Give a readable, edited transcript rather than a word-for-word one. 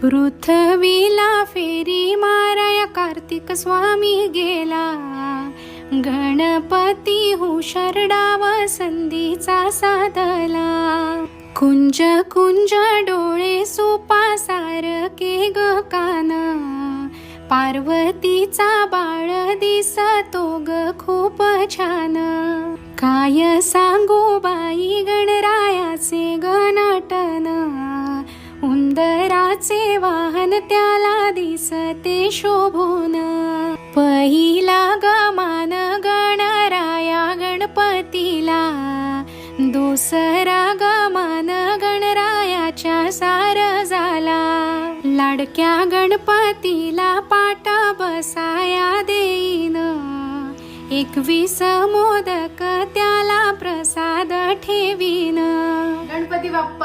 पृथ्वीला फेरी माराया कार्तिक स्वामी गेला, गणपती हुशारडाव संधीचा साधला. कुंज कुंज डोळे सुपासारखे ग कान, पार्वतीचा बाळ दिसतो ग खूप छान. काय सांगू बाई गणरायाचे ग नटन, उंदराचे वाहन त्याला दिसते शोभून. पहिला गमान गणराया गणपतीला, दुसरा गमान गणरायाच्या सार झाला. लाडक्या गणपतीला पाट बसाया देईन, 21 मोदक त्याला प्रसाद ठेवीन. गणपती बाप्पा